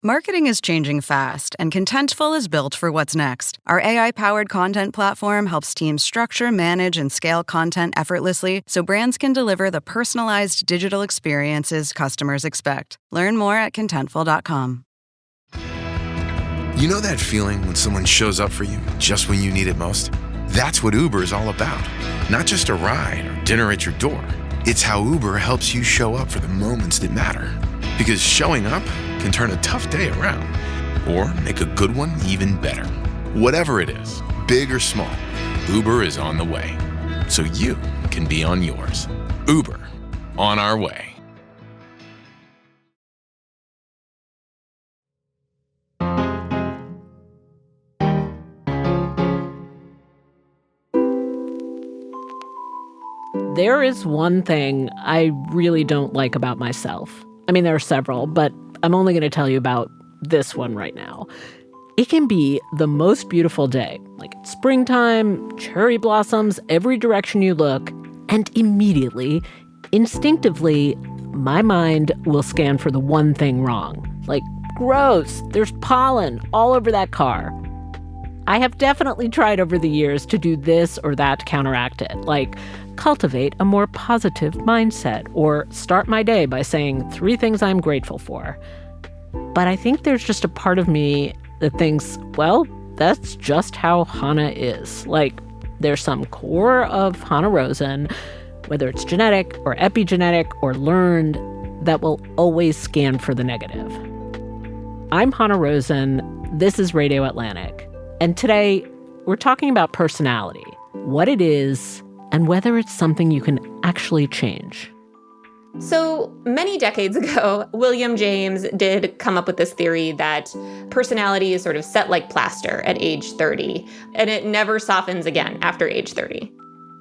Marketing is changing fast, and Contentful is built for what's next. Our AI-powered content platform helps teams structure, manage, and scale content effortlessly so brands can deliver the personalized digital experiences customers expect. Learn more at Contentful.com. You know that feeling when someone shows up for you just when you need it most? That's what Uber is all about. Not just a ride or dinner at your door. It's how Uber helps you show up for the moments that matter. Because showing up can turn a tough day around or make a good one even better. Whatever it is, big or small, Uber is on the way. So you can be on yours. Uber, on our way. There is one thing I really don't like about myself. I mean, there are several, but I'm only going to tell you about this one right now. It can be the most beautiful day, like it's springtime, cherry blossoms, every direction you look, and immediately, instinctively, my mind will scan for the one thing wrong. Like, gross, there's pollen all over that car. I have definitely tried over the years to do this or that to counteract it, like cultivate a more positive mindset or start my day by saying 3 things I'm grateful for. But I think there's just a part of me that thinks, well, that's just how Hannah is. Like, there's some core of Hannah Rosen, whether it's genetic or epigenetic or learned, that will always scan for the negative. I'm Hannah Rosen. This is Radio Atlantic. And today, we're talking about personality, what it is, and whether it's something you can actually change. So many decades ago, William James did come up with this theory that personality is sort of set like plaster at age 30, and it never softens again after age 30.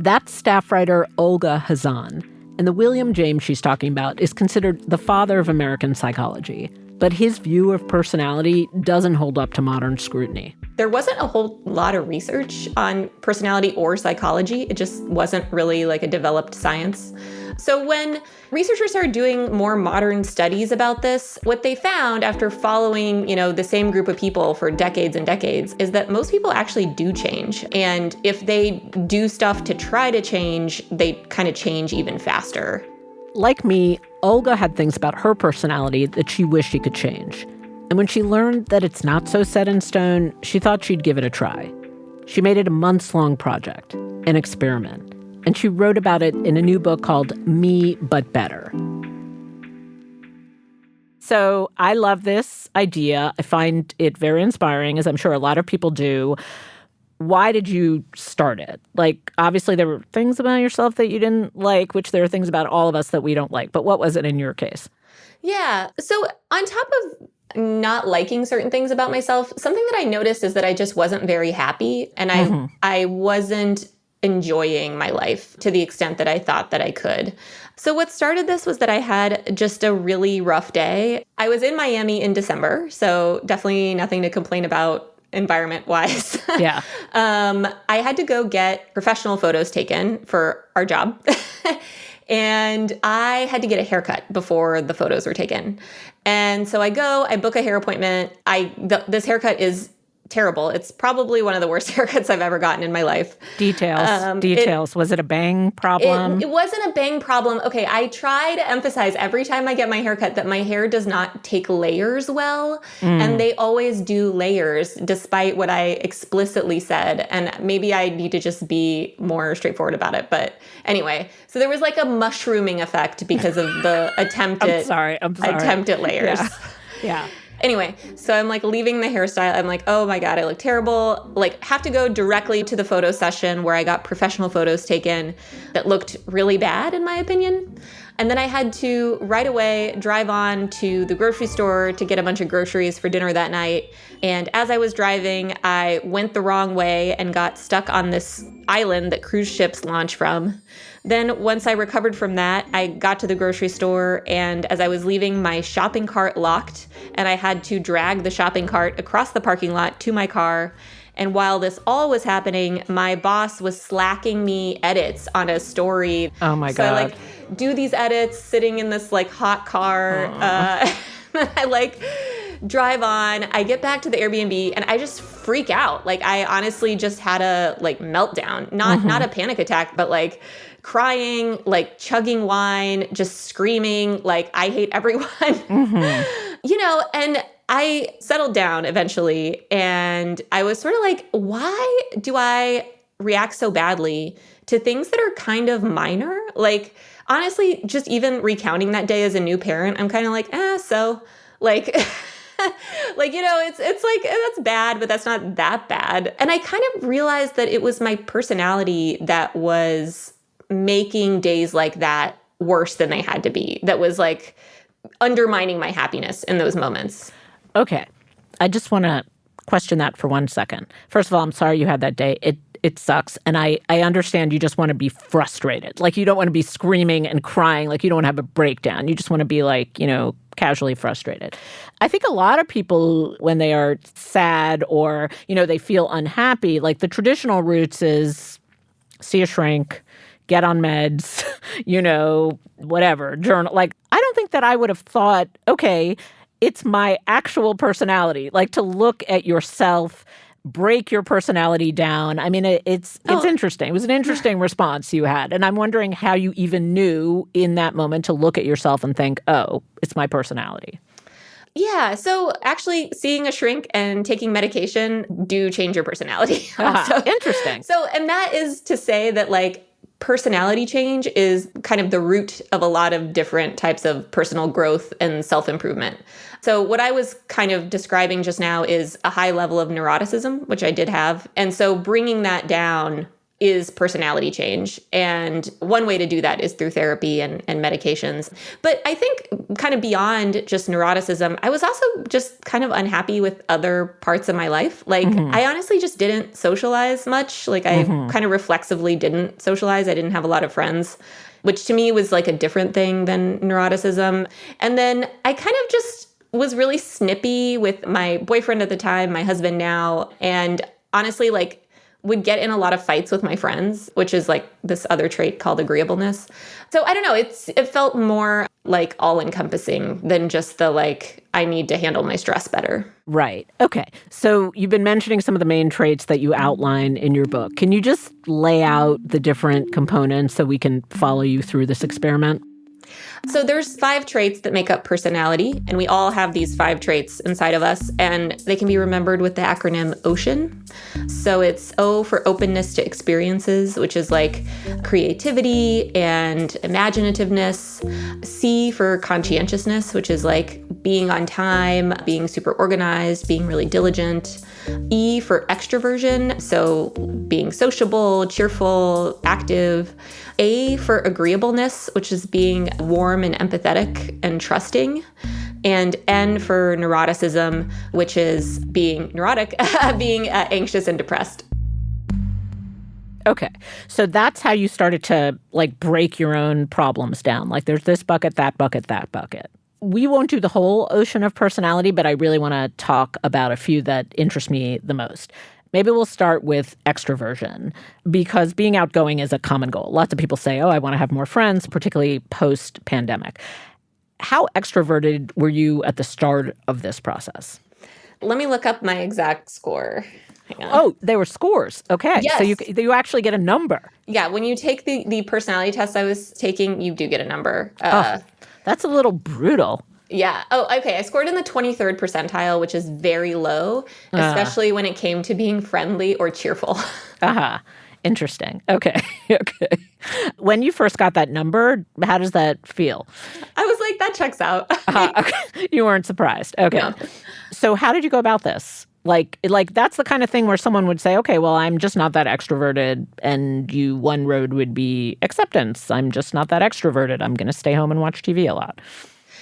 That's staff writer Olga Khazan. And the William James she's talking about is considered the father of American psychology. But his view of personality doesn't hold up to modern scrutiny. There wasn't a whole lot of research on personality or psychology. It just wasn't really like a developed science. So when researchers started doing more modern studies about this, what they found after following, the same group of people for decades and decades is that most people actually do change. And if they do stuff to try to change, they kind of change even faster. Like me, Olga had things about her personality that she wished she could change. And when she learned that it's not so set in stone, she thought she'd give it a try. She made it a months-long project, an experiment. And she wrote about it in a new book called Me, But Better. So I love this idea. I find it very inspiring, as I'm sure a lot of people do. Why did you start it? Like, obviously there were things about yourself that you didn't like, which there are things about all of us that we don't like. But what was it in your case? Yeah. So on top of not liking certain things about myself, something that I noticed is that I just wasn't very happy. And I wasn't enjoying my life to the extent that I thought that I could. So what started this was that I had just a really rough day. I was in Miami in December, so definitely nothing to complain about environment-wise. Yeah. I had to go get professional photos taken for our job. And I had to get a haircut before the photos were taken. And so I book a hair appointment. This haircut is terrible. It's probably one of the worst haircuts I've ever gotten in my life. Details. Was it a bang problem? It wasn't a bang problem. Okay, I try to emphasize every time I get my haircut that my hair does not take layers well. And they always do layers despite what I explicitly said. And maybe I need to just be more straightforward about it. But anyway, so there was like a mushrooming effect because of the attempt at layers. Yeah. Anyway, so I'm like leaving the hairstyle. I'm like, oh my God, I look terrible. Like, have to go directly to the photo session where I got professional photos taken that looked really bad, in my opinion. And then I had to right away drive on to the grocery store to get a bunch of groceries for dinner that night. And as I was driving, I went the wrong way and got stuck on this island that cruise ships launch from. Then once I recovered from that, I got to the grocery store, and as I was leaving, my shopping cart locked, and I had to drag the shopping cart across the parking lot to my car. And while this all was happening, my boss was slacking me edits on a story. Oh my God. So I do these edits sitting in this hot car. I drive on. I get back to the Airbnb and I just freak out. Like I honestly just had a like meltdown, not a panic attack, but like crying, like chugging wine, just screaming, like I hate everyone, and I settled down eventually. And I was sort of like, why do I react so badly to things that are kind of minor? Like, honestly, just even recounting that day as a new parent, I'm kind of like, so like, it's like, that's bad, but that's not that bad. And I kind of realized that it was my personality that was making days like that worse than they had to be. That was like undermining my happiness in those moments. Okay. I just want to question that for 1 second. First of all, I'm sorry you had that day. It sucks. And I understand you just want to be frustrated. Like you don't want to be screaming and crying. Like you don't want to have a breakdown. You just want to be like, casually frustrated. I think a lot of people, when they are sad or, they feel unhappy, like the traditional routes is see a shrink, get on meds, whatever, journal. Like, I don't think that I would have thought, okay, it's my actual personality. Like to look at yourself, break your personality down. I mean, it's interesting. It was an interesting response you had. And I'm wondering how you even knew in that moment to look at yourself and think, oh, it's my personality. Yeah. So actually seeing a shrink and taking medication do change your personality. Interesting. And that is to say that like personality change is kind of the root of a lot of different types of personal growth and self-improvement. So what I was kind of describing just now is a high level of neuroticism, which I did have. And so bringing that down is personality change. And one way to do that is through therapy and medications. But I think kind of beyond just neuroticism, I was also just kind of unhappy with other parts of my life. Like I honestly just didn't socialize much. Like I kind of reflexively didn't socialize. I didn't have a lot of friends, which to me was like a different thing than neuroticism. And then I kind of just was really snippy with my boyfriend at the time, my husband now, and honestly like would get in a lot of fights with my friends, which is like this other trait called agreeableness. So I don't know, it felt more like all-encompassing than just the like, I need to handle my stress better. Right. Okay. So you've been mentioning some of the main traits that you outline in your book. Can you just lay out the different components so we can follow you through this experiment? So there's 5 traits that make up personality, and we all have these 5 traits inside of us, and they can be remembered with the acronym OCEAN. So it's O for openness to experiences, which is like creativity and imaginativeness. C for conscientiousness, which is like being on time, being super organized, being really diligent. E for extroversion, so being sociable, cheerful, active. A for agreeableness, which is being warm and empathetic and trusting. And N for neuroticism, which is being neurotic, being anxious and depressed. Okay. So that's how you started to like break your own problems down. Like there's this bucket, that bucket, that bucket. We won't do the whole ocean of personality, but I really want to talk about a few that interest me the most. Maybe we'll start with extroversion, because being outgoing is a common goal. Lots of people say, oh, I want to have more friends, particularly post-pandemic. How extroverted were you at the start of this process? Let me look up my exact score. Hang on. Oh, they were scores. Okay. Yes. So you actually get a number. Yeah, when you take the personality test I was taking, you do get a number. That's a little brutal. Yeah. Oh, okay. I scored in the 23rd percentile, which is very low, especially when it came to being friendly or cheerful. Interesting. Okay. Okay. When you first got that number, how does that feel? I was like, that checks out. Okay. You weren't surprised. Okay. No. So how did you go about this? Like that's the kind of thing where someone would say, okay, well, I'm just not that extroverted. And one road would be acceptance. I'm just not that extroverted. I'm going to stay home and watch TV a lot.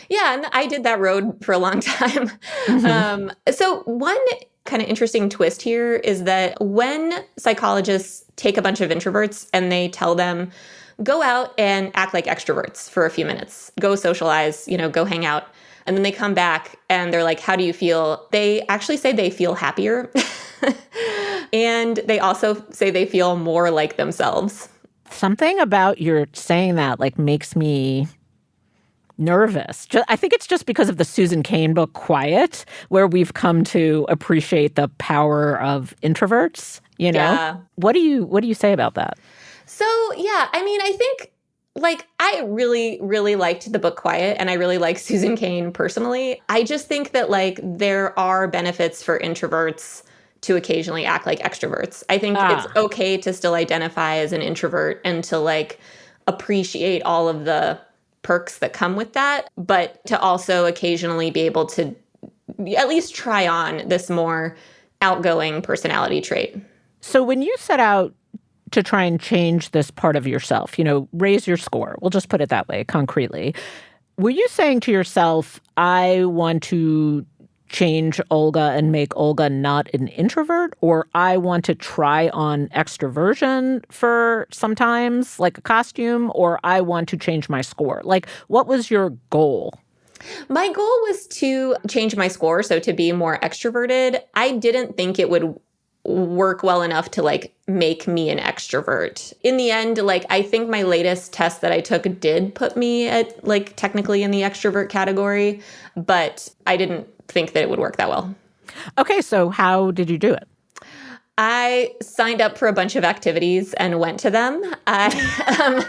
Yeah, and I did that road for a long time. So one kind of interesting twist here is that when psychologists take a bunch of introverts and they tell them, go out and act like extroverts for a few minutes, go socialize, go hang out. And then they come back and they're like, how do you feel? They actually say they feel happier. And they also say they feel more like themselves. Something about your saying that makes me nervous. I think it's just because of the Susan Cain book, Quiet, where we've come to appreciate the power of introverts, Yeah. What do you say about that? So, yeah, I mean, I think I really, really liked the book Quiet, and I really like Susan Cain personally. I just think that there are benefits for introverts to occasionally act like extroverts. I think it's okay to still identify as an introvert and to appreciate all of the perks that come with that, but to also occasionally be able to at least try on this more outgoing personality trait. So when you set out to try and change this part of yourself, raise your score, we'll just put it that way, concretely, were you saying to yourself, I want to change Olga and make Olga not an introvert, or I want to try on extroversion for sometimes, like a costume, or I want to change my score? What was your goal? My goal was to change my score, so to be more extroverted. I didn't think it would work well enough to make me an extrovert. In the end, I think my latest test that I took did put me at technically in the extrovert category, but I didn't think that it would work that well. Okay, so how did you do it? I signed up for a bunch of activities and went to them. I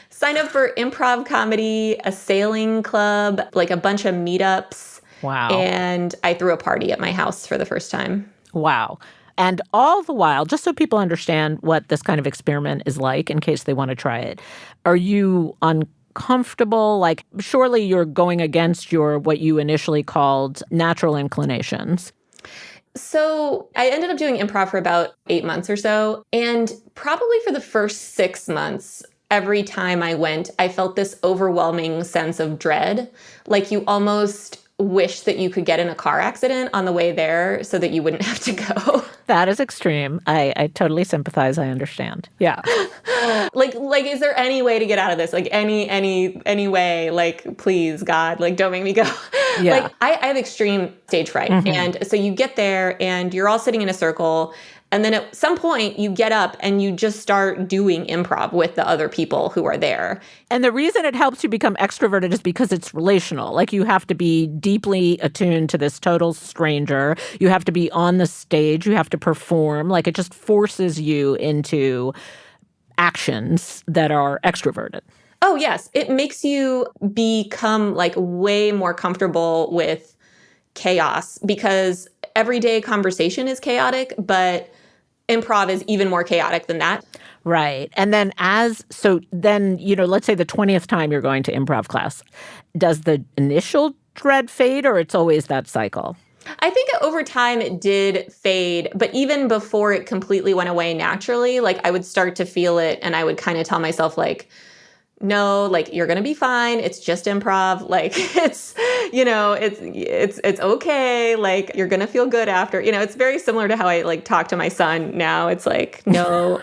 signed up for improv comedy, a sailing club, a bunch of meetups. Wow. And I threw a party at my house for the first time. Wow. And all the while, just so people understand what this kind of experiment is like in case they want to try it, are you uncomfortable? Surely you're going against what you initially called natural inclinations. So I ended up doing improv for about 8 months or so. And probably for the first 6 months, every time I went, I felt this overwhelming sense of dread. You almost wish that you could get in a car accident on the way there so that you wouldn't have to go. That is extreme. I totally sympathize. I understand. Yeah. Is there any way to get out of this? Any way? Please, God, don't make me go. Yeah. I have extreme stage fright. Mm-hmm. And so you get there and you're all sitting in a circle. And then at some point you get up and you just start doing improv with the other people who are there. And the reason it helps you become extroverted is because it's relational. You have to be deeply attuned to this total stranger. You have to be on the stage. You have to perform. It just forces you into actions that are extroverted. Oh, yes. It makes you become way more comfortable with chaos because everyday conversation is chaotic, but improv is even more chaotic than that. Right. And then let's say the 20th time you're going to improv class, does the initial dread fade or it's always that cycle? I think over time it did fade, but even before it completely went away naturally, I would start to feel it and I would kind of tell myself no, you're going to be fine. It's just improv. It's okay. You're going to feel good after, it's very similar to how I talk to my son now. It's no,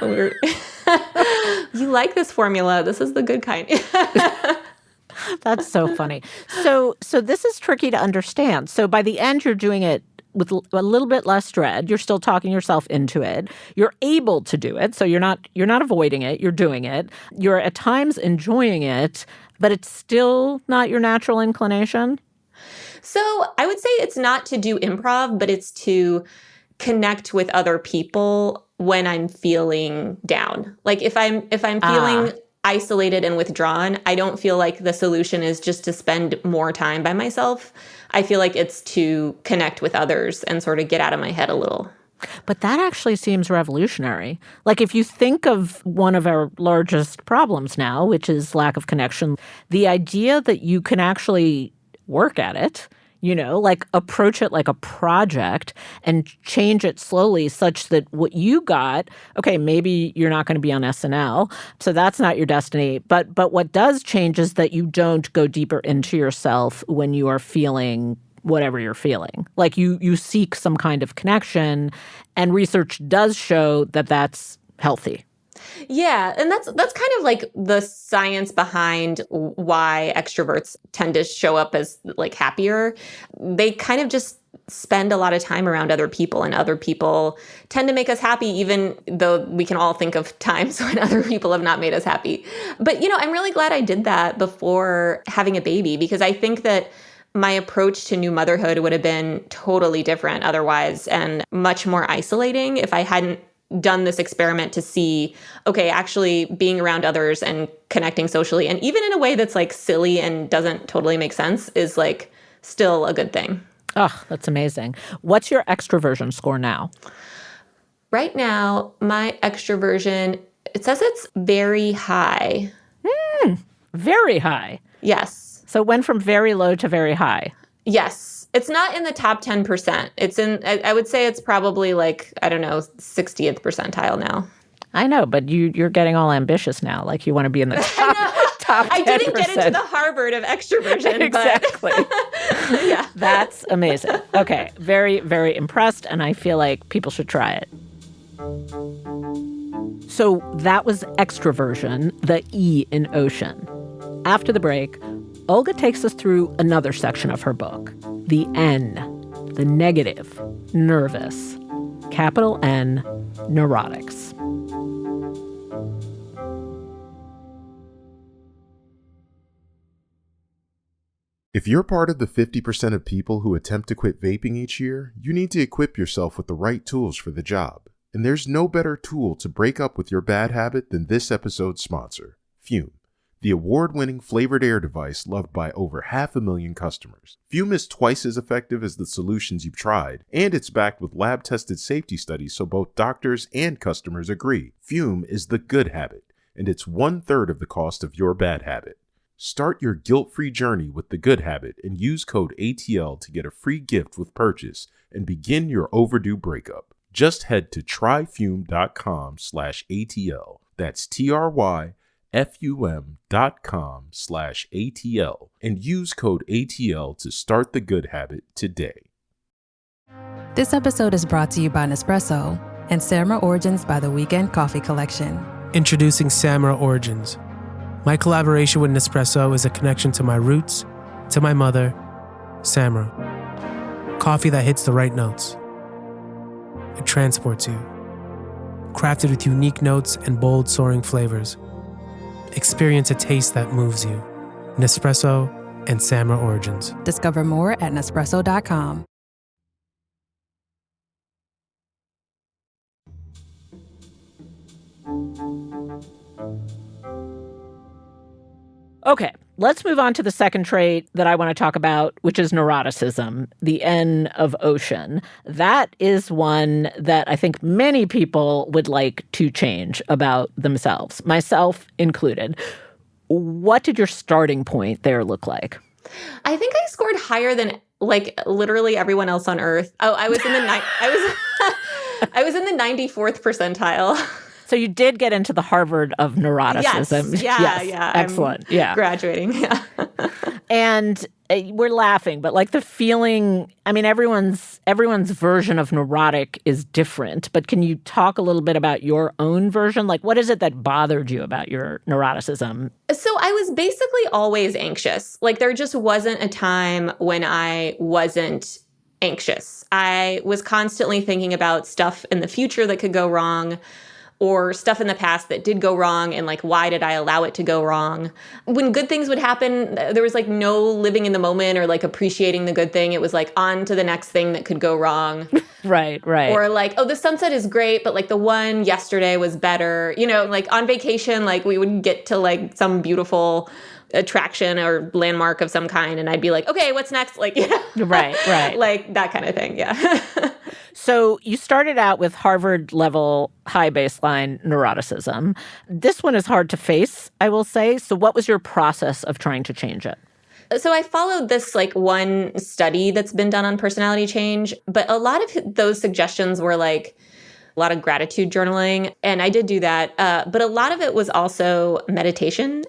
you like this formula. This is the good kind. That's so funny. So this is tricky to understand. So by the end, you're doing it with a little bit less dread. You're still talking yourself into it. You're able to do it. So you're not avoiding it. You're doing it. You're at times enjoying it, but it's still not your natural inclination. So I would say it's not to do improv, but it's to connect with other people when I'm feeling down. If I'm feeling isolated and withdrawn, I don't feel like the solution is just to spend more time by myself. I feel like it's to connect with others and sort of get out of my head a little. But that actually seems revolutionary. If you think of one of our largest problems now, which is lack of connection, the idea that you can actually work at it, approach it like a project and change it slowly such that what you got, okay, maybe you're not going to be on SNL, so that's not your destiny. But what does change is that you don't go deeper into yourself when you are feeling whatever you're feeling. You seek some kind of connection, and research does show that that's healthy. Yeah, and that's kind of like the science behind why extroverts tend to show up as like happier. They kind of just spend a lot of time around other people, and other people tend to make us happy, even though we can all think of times when other people have not made us happy. But, I'm really glad I did that before having a baby, because I think that my approach to new motherhood would have been totally different otherwise, and much more isolating if I hadn't done this experiment to see, okay, actually being around others and connecting socially, and even in a way that's like silly and doesn't totally make sense, is like still a good thing. Oh, that's amazing. What's your extroversion score now? Right now, my extroversion, it says it's very high. Very high. Yes. So it went from very low to very high. Yes. It's not in the top 10%. It's in, I would say it's probably like, I don't know, 60th percentile now. I know, but you're getting all ambitious now. Like you want to be in the top 10%. I didn't get into the Harvard of extroversion. Exactly. But yeah. That's amazing. Okay. Very, very impressed. And I feel like people should try it. So that was extroversion, the E in ocean. After the break, Olga takes us through another section of her book, the N, the negative, nervous, capital N, neurotics. If you're part of the 50% of people who attempt to quit vaping each year, you need to equip yourself with the right tools for the job. And there's no better tool to break up with your bad habit than this episode's sponsor, Fume, the award-winning flavored air device loved by over 500,000 customers. Fume is twice as effective as the solutions you've tried, and it's backed with lab-tested safety studies so both doctors and customers agree. Fume is the good habit, and it's 1/3 of the cost of your bad habit. Start your guilt-free journey with the good habit and use code ATL to get a free gift with purchase and begin your overdue breakup. Just head to tryfume.com/ATL. That's tryfum.com/ATL and use code ATL to start the good habit today. This episode is brought to you by Nespresso and Samra Origins by the Weekend Coffee Collection. Introducing Samra Origins. My collaboration with Nespresso is a connection to my roots, to my mother, Samra. Coffee that hits the right notes. It transports you. Crafted with unique notes and bold, soaring flavors. Experience a taste that moves you. Nespresso and Samra Origins. Discover more at Nespresso.com. Okay, let's move on to the second trait that I want to talk about, which is neuroticism, the N of ocean. That is one that I think many people would like to change about themselves, myself included. What did your starting point there look like? I think I scored higher than like literally everyone else on Earth. Oh, I was in the I was in the 94th percentile. So you did get into the Harvard of neuroticism. Yes. Yeah. Excellent. I'm graduating. Yeah. And we're laughing, but like the feeling, I mean, everyone's version of neurotic is different. But can you talk a little bit about your own version? Like, what is it that bothered you about your neuroticism? So I was basically always anxious. Like, there just wasn't a time when I wasn't anxious. I was constantly thinking about stuff in the future that could go wrong, or stuff in the past that did go wrong, and like, why did I allow it to go wrong? When good things would happen, there was like no living in the moment or like appreciating the good thing. It was like on to the next thing that could go wrong. Right. Or like, oh, the sunset is great, but like the one yesterday was better. Like on vacation, like we would get to like some beautiful attraction or landmark of some kind, and I'd be like, okay, what's next? Like, Right. Like that kind of thing. Yeah. So you started out with Harvard level high baseline neuroticism. This one is hard to face, I will say. So what was your process of trying to change it? So I followed this like one study that's been done on personality change, but a lot of those suggestions were like a lot of gratitude journaling. And I did do that. But a lot of it was also meditation.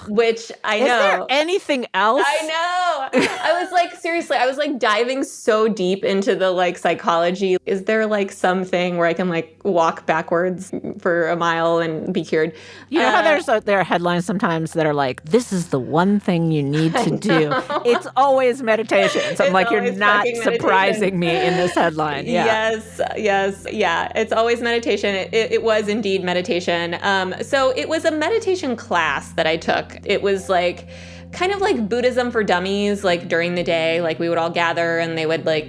which I know. Is there anything else? I know. I was like, seriously, I was like diving so deep into the like psychology. Is there like something where I can like walk backwards for a mile and be cured? You know how there are headlines sometimes that are like, this is the one thing you need to do. It's always meditation. So I'm like, you're not surprising me in this headline. Yeah. Yes. Yeah. It's always meditation. It was indeed meditation. So it was a meditation class that I took. It was like kind of like Buddhism for dummies, like during the day, like we would all gather and they would like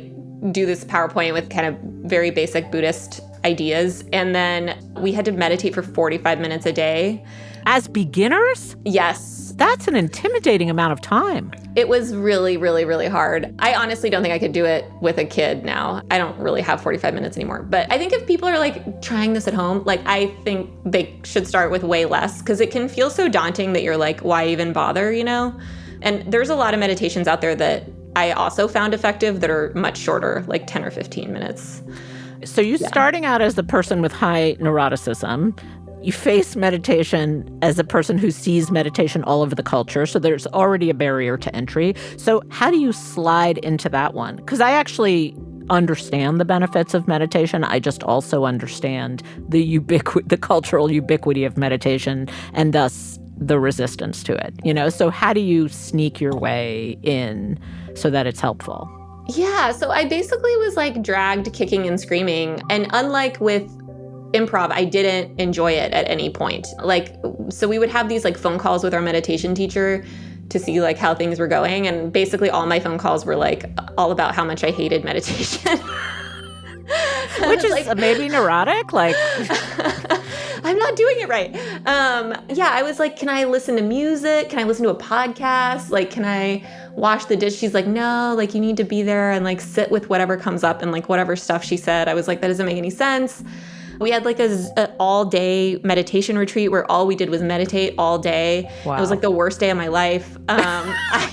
do this PowerPoint with kind of very basic Buddhist ideas. And then we had to meditate for 45 minutes a day. As beginners? Yes. That's an intimidating amount of time. It was really, really, really hard. I honestly don't think I could do it with a kid now. I don't really have 45 minutes anymore. But I think if people are like trying this at home, like I think they should start with way less because it can feel so daunting that you're like, why even bother, you know? And there's a lot of meditations out there that I also found effective that are much shorter, like 10 or 15 minutes. So you starting out as the person with high neuroticism, you face meditation as a person who sees meditation all over the culture. So there's already a barrier to entry. So how do you slide into that one? Because I actually understand the benefits of meditation. I just also understand the cultural ubiquity of meditation and thus the resistance to it. You know, so how do you sneak your way in so that it's helpful? Yeah, so I basically was like dragged kicking and screaming. And unlike with improv, I didn't enjoy it at any point. Like, so we would have these like phone calls with our meditation teacher to see like how things were going. And basically all my phone calls were like all about how much I hated meditation. Which is like, maybe neurotic, like... I'm not doing it right. Yeah, I was like, can I listen to music? Can I listen to a podcast? Like, can I wash the dish? She's like, no, like you need to be there and like sit with whatever comes up and like whatever stuff she said. I was like, that doesn't make any sense. We had like a all-day meditation retreat where all we did was meditate all day. Wow. It was like the worst day of my life. I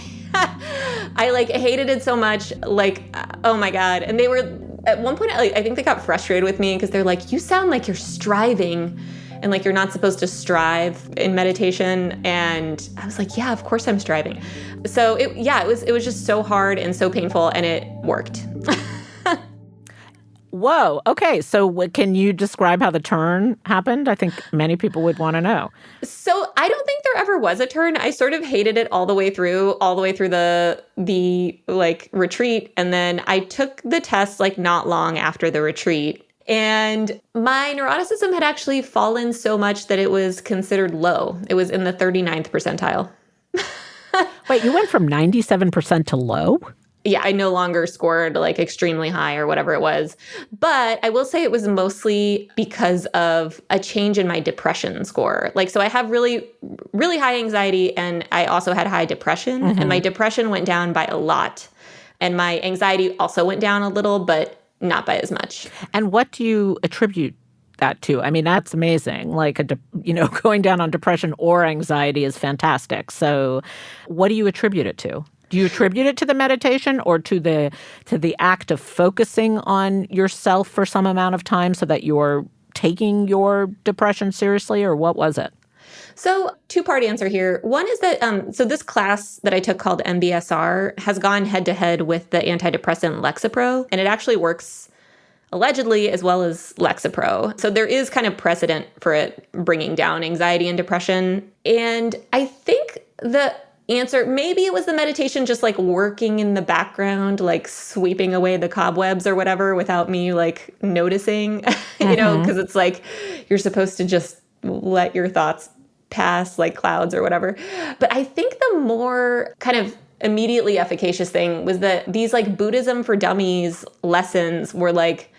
like hated it so much. Like, oh my God. And they were, at one point, I think they got frustrated with me because they're like, you sound like you're striving and like you're not supposed to strive in meditation. And I was like, yeah, of course I'm striving. So it was just so hard and so painful, and it worked. Whoa. Okay. So can you describe how the turn happened? I think many people would want to know. So I don't think there ever was a turn. I sort of hated it all the way through the like retreat. And then I took the test like not long after the retreat. And my neuroticism had actually fallen so much that it was considered low. It was in the 39th percentile. Wait, you went from 97% to low? Yeah, I no longer scored like extremely high or whatever it was. But I will say it was mostly because of a change in my depression score. Like, so I have really, really high anxiety, and I also had high depression. Mm-hmm. And my depression went down by a lot. And my anxiety also went down a little, but not by as much. And what do you attribute that to? I mean, that's amazing. Like, going down on depression or anxiety is fantastic. So what do you attribute it to? Do you attribute it to the meditation or to the act of focusing on yourself for some amount of time so that you're taking your depression seriously, or what was it? So two-part answer here. One is that, so this class that I took called MBSR has gone head-to-head with the antidepressant Lexapro, and it actually works allegedly as well as Lexapro. So there is kind of precedent for it bringing down anxiety and depression. And I think the answer, maybe it was the meditation just like working in the background, like sweeping away the cobwebs or whatever without me like noticing, because it's like you're supposed to just let your thoughts pass like clouds or whatever. But I think the more kind of immediately efficacious thing was that these like Buddhism for Dummies lessons were like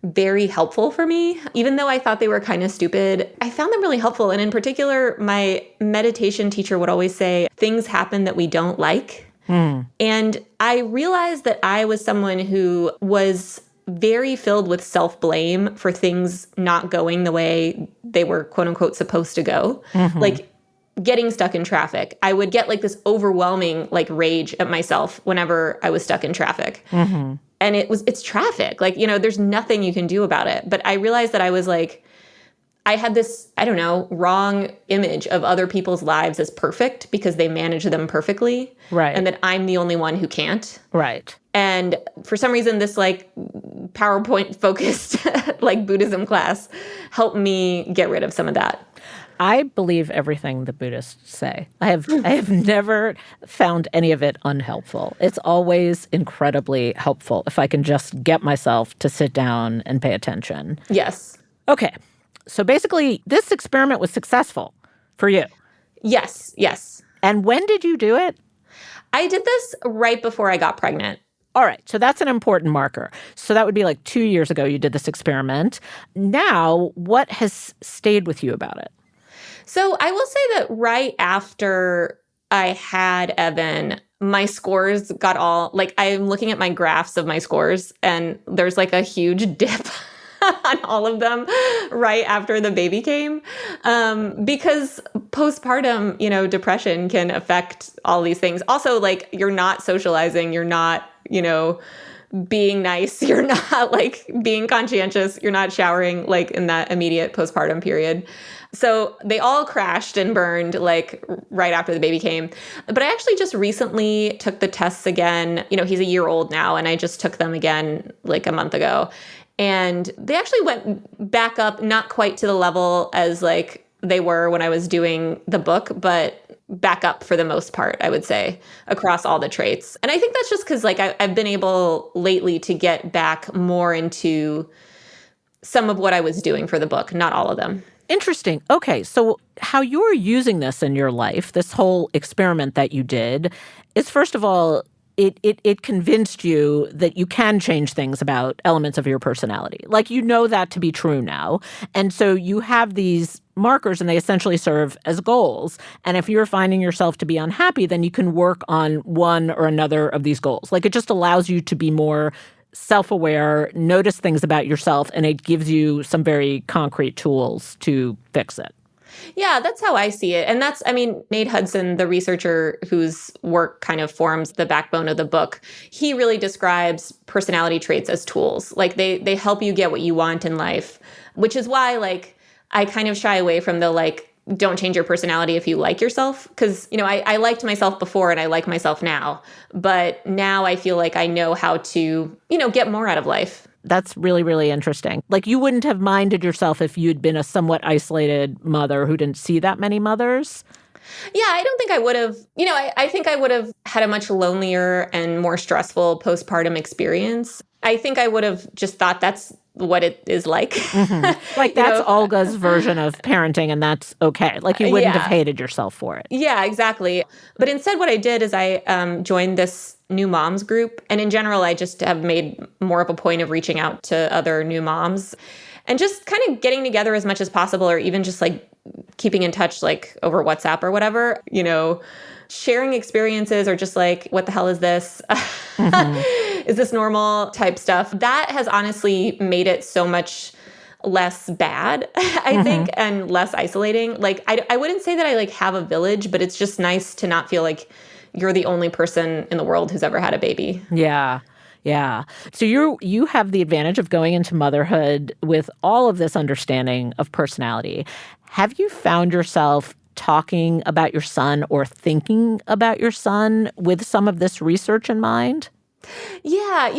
very helpful for me. Even though I thought they were kind of stupid, I found them really helpful. And in particular, my meditation teacher would always say, things happen that we don't like. And I realized that I was someone who was very filled with self-blame for things not going the way they were, quote unquote, supposed to go. Mm-hmm. Like getting stuck in traffic. I would get like this overwhelming like rage at myself whenever I was stuck in traffic. Mm-hmm. And it's traffic. Like, there's nothing you can do about it. But I realized that I was like, I had this, I don't know, wrong image of other people's lives as perfect because they manage them perfectly. Right. And that I'm the only one who can't. Right. And for some reason, this like PowerPoint focused like Buddhism class helped me get rid of some of that. I believe everything the Buddhists say. I have never found any of it unhelpful. It's always incredibly helpful if I can just get myself to sit down and pay attention. Yes. Okay. So basically, this experiment was successful for you. Yes. Yes. And when did you do it? I did this right before I got pregnant. All right. So that's an important marker. So that would be like 2 years ago you did this experiment. Now, what has stayed with you about it? So I will say that right after I had Evan, my scores got all, like, I'm looking at my graphs of my scores, and there's like a huge dip on all of them right after the baby came. Because postpartum, depression can affect all these things. Also, like, you're not socializing, you're not, being nice, you're not like being conscientious, you're not showering like in that immediate postpartum period. So they all crashed and burned like right after the baby came. But I actually just recently took the tests again. He's a year old now, and I just took them again like a month ago. And they actually went back up, not quite to the level as like they were when I was doing the book, but back up for the most part, I would say, across all the traits. And I think that's just because like I've been able lately to get back more into some of what I was doing for the book, not all of them. Interesting. Okay, so how you're using this in your life, this whole experiment that you did, is first of all, it convinced you that you can change things about elements of your personality. Like, that to be true now. And so you have these markers, and they essentially serve as goals. And if you're finding yourself to be unhappy, then you can work on one or another of these goals. Like, it just allows you to be more self-aware, notice things about yourself, and it gives you some very concrete tools to fix it. Yeah, that's how I see it. And Nate Hudson, the researcher whose work kind of forms the backbone of the book, he really describes personality traits as tools. Like they help you get what you want in life, which is why like I kind of shy away from the like, don't change your personality if you like yourself. Because, I liked myself before and I like myself now. But now I feel like I know how to, get more out of life. That's really, really interesting. Like, you wouldn't have minded yourself if you'd been a somewhat isolated mother who didn't see that many mothers? Yeah, I don't think I would have, I think I would have had a much lonelier and more stressful postpartum experience. I think I would have just thought that's what it is like. Mm-hmm. Like, that's Olga's version of parenting, and that's okay. Like, you wouldn't have hated yourself for it. Yeah, exactly. But instead, what I did is I joined this new moms group. And in general, I just have made more of a point of reaching out to other new moms and just kind of getting together as much as possible, or even just like keeping in touch, like over WhatsApp or whatever, sharing experiences, or just like, what the hell is this? Mm-hmm. Is this normal type stuff? That has honestly made it so much less bad, I think, and less isolating. Like, I wouldn't say that I like have a village, but it's just nice to not feel like you're the only person in the world who's ever had a baby. Yeah. Yeah. So you have the advantage of going into motherhood with all of this understanding of personality. Have you found yourself talking about your son or thinking about your son with some of this research in mind? Yeah.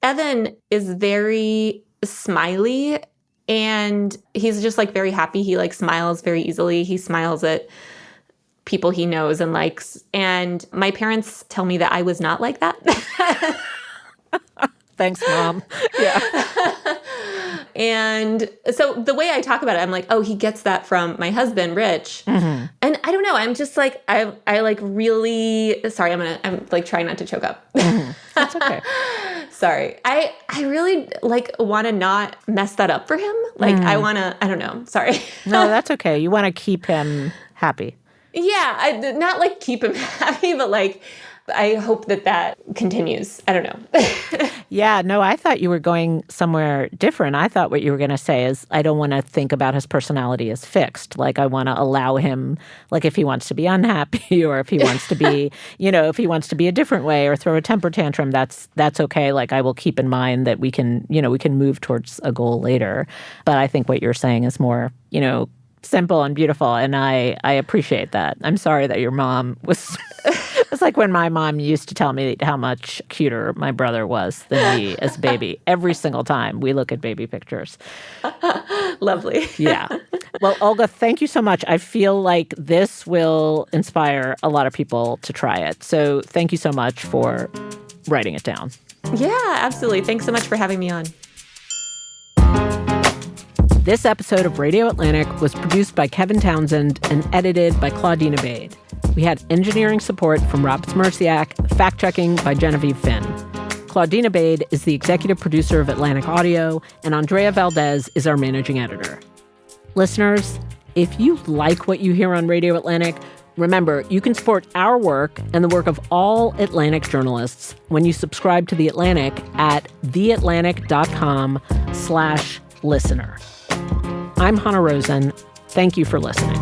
Evan is very smiley, and he's just like very happy. He like smiles very easily. He smiles at people he knows and likes. And my parents tell me that I was not like that. Thanks, Mom. Yeah. And so the way I talk about it, I'm like, oh, he gets that from my husband, Rich. Mm-hmm. And I don't know. I'm just like, I like really, sorry, I'm like trying not to choke up. Mm-hmm. That's okay. Sorry. I really like want to not mess that up for him. Like I don't know. Sorry. No, that's okay. You want to keep him happy. Yeah. Not like keep him happy, but like, I hope that continues. I don't know. Yeah, no, I thought you were going somewhere different. I thought what you were going to say is, I don't want to think about his personality as fixed. Like, I want to allow him, like, if he wants to be unhappy or if he wants to be, if he wants to be a different way or throw a temper tantrum, that's okay. Like, I will keep in mind that we can move towards a goal later. But I think what you're saying is more, simple and beautiful. And I appreciate that. I'm sorry that your mom was... It's like when my mom used to tell me how much cuter my brother was than me as a baby. Every single time we look at baby pictures. Lovely. Yeah. Well, Olga, thank you so much. I feel like this will inspire a lot of people to try it. So thank you so much for writing it down. Yeah, absolutely. Thanks so much for having me on. This episode of Radio Atlantic was produced by Kevin Townsend and edited by Claudina Bade. We had engineering support from Rob Smerciak, fact-checking by Genevieve Finn. Claudina Bade is the executive producer of Atlantic Audio, and Andrea Valdez is our managing editor. Listeners, if you like what you hear on Radio Atlantic, remember, you can support our work and the work of all Atlantic journalists when you subscribe to The Atlantic at theatlantic.com/listener. I'm Hannah Rosen. Thank you for listening.